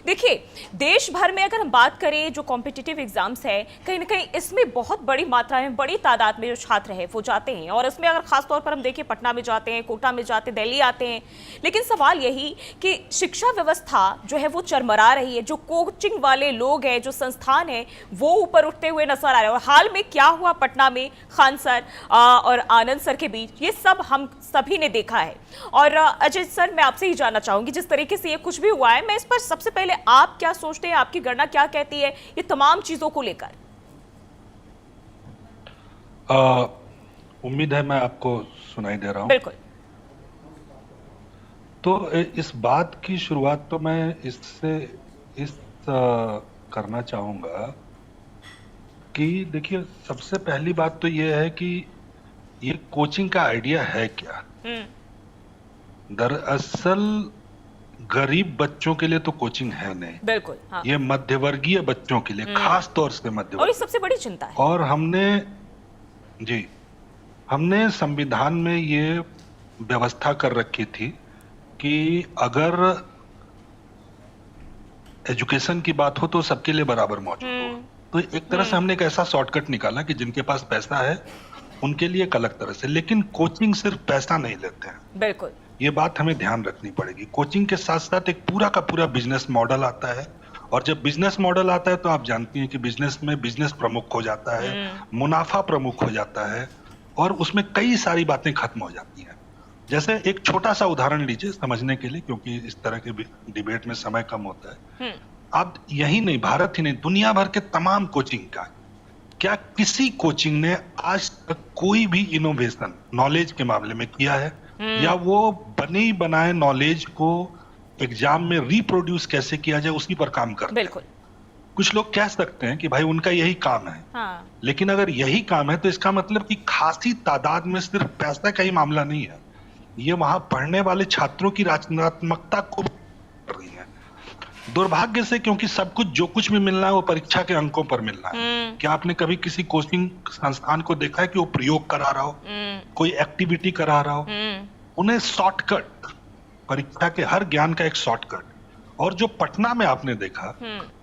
देखिए, देश भर में अगर हम बात करें जो कॉम्पिटिटिव एग्जाम्स है, कहीं ना कहीं इसमें बहुत बड़ी मात्रा में, बड़ी तादाद में जो छात्र हैं वो जाते हैं। और इसमें अगर खास तौर पर हम देखें, पटना में जाते हैं, कोटा में जाते हैं, दिल्ली आते हैं। लेकिन सवाल यही कि शिक्षा व्यवस्था जो है वो चरमरा रही है। जो कोचिंग वाले लोग हैं, जो संस्थान है, वो ऊपर उठते हुए नजर आ रहे हैं। और हाल में क्या हुआ पटना में खान सर और आनंद सर के बीच, ये सब हम सभी ने देखा है। और अजय सर, मैं आपसे ही जानना चाहूंगी, जिस तरीके से ये कुछ भी हुआ है, मैं इस पर सबसे पहले आप क्या सोचते हैं, आपकी गणना क्या कहती है ये तमाम चीजों को लेकर? उम्मीद है मैं आपको सुनाई दे रहा हूं। बिल्कुल। तो इस बात की शुरुआत तो मैं करना चाहूंगा कि देखिए, सबसे पहली बात तो ये है कि ये कोचिंग का आइडिया है क्या। दरअसल गरीब बच्चों के लिए तो कोचिंग है नहीं। बिल्कुल, हाँ। ये मध्यवर्गीय बच्चों के लिए, खास तौर से और ये मध्यवर्गीय, सबसे बड़ी चिंता है। और हमने संविधान में ये व्यवस्था कर रखी थी कि अगर एजुकेशन की बात हो तो सबके लिए बराबर मौजूद हो। तो एक तरह से हमने एक ऐसा शॉर्टकट निकाला कि जिनके पास पैसा है उनके लिए एक अलग तरह से, लेकिन कोचिंग सिर्फ पैसा नहीं लेते हैं। बिल्कुल। ये बात हमें ध्यान रखनी पड़ेगी। कोचिंग के साथ साथ एक पूरा का पूरा बिजनेस मॉडल आता है, और जब बिजनेस मॉडल आता है तो आप जानती हैं कि बिजनेस में बिजनेस प्रमुख हो जाता है, मुनाफा प्रमुख हो जाता है, और उसमें कई सारी बातें खत्म हो जाती हैं। जैसे एक छोटा सा उदाहरण लीजिए समझने के लिए, क्योंकि इस तरह के डिबेट में समय कम होता है। आप यही नहीं, भारत ही नहीं, दुनिया भर के तमाम कोचिंग का, क्या किसी कोचिंग ने आज तक कोई भी इनोवेशन नॉलेज के मामले में किया है, या वो बने बनाए नॉलेज को एग्जाम में रिप्रोड्यूस कैसे किया जाए उसी पर काम करते हैं? बिल्कुल। कुछ लोग कह सकते हैं कि भाई उनका यही काम है। हाँ। लेकिन अगर यही काम है तो इसका मतलब कि खासी तादाद में सिर्फ पैसा का ही मामला नहीं है, ये वहां पढ़ने वाले छात्रों की रचनात्मकता को कर रही है। दुर्भाग्य से, क्योंकि सब कुछ जो कुछ भी मिलना है वो परीक्षा के अंकों पर मिलना है। क्या आपने कभी किसी कोचिंग संस्थान को देखा है कि वो प्रयोग करा रहा हो, कोई एक्टिविटी करा रहा हो? उन्हें शॉर्टकट, परीक्षा के हर ज्ञान का एक शॉर्टकट। और जो पटना में आपने देखा,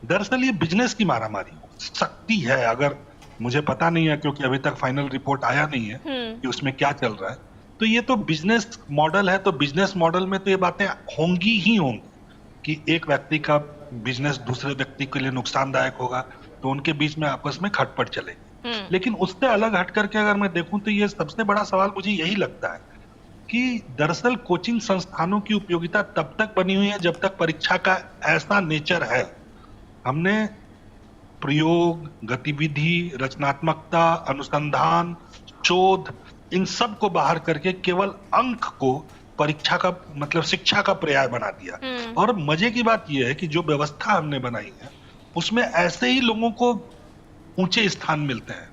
दरअसल ये बिजनेस की मारामारी हो सकती है। अगर, मुझे पता नहीं है क्योंकि अभी तक फाइनल रिपोर्ट आया नहीं है कि उसमें क्या चल रहा है। तो ये तो बिजनेस मॉडल है, तो बिजनेस मॉडल में तो ये बातें होंगी ही होंगी कि एक व्यक्ति का बिजनेस दूसरे व्यक्ति के लिए नुकसानदायक होगा, तो उनके बीच में आपस में खटपट चलेगी। लेकिन उससे अलग हट करके अगर मैं देखूं तो ये सबसे बड़ा सवाल मुझे यही लगता है कि दरअसल कोचिंग संस्थानों की उपयोगिता तब तक बनी हुई है जब तक परीक्षा का ऐसा नेचर है। हमने प्रयोग, गतिविधि, रचनात्मकता, अनुसंधान, शोध, इन सब को बाहर करके केवल अंक को परीक्षा का, मतलब शिक्षा का पर्याय बना दिया। और मजे की बात यह है कि जो व्यवस्था हमने बनाई है उसमें ऐसे ही लोगों को ऊंचे स्थान मिलते हैं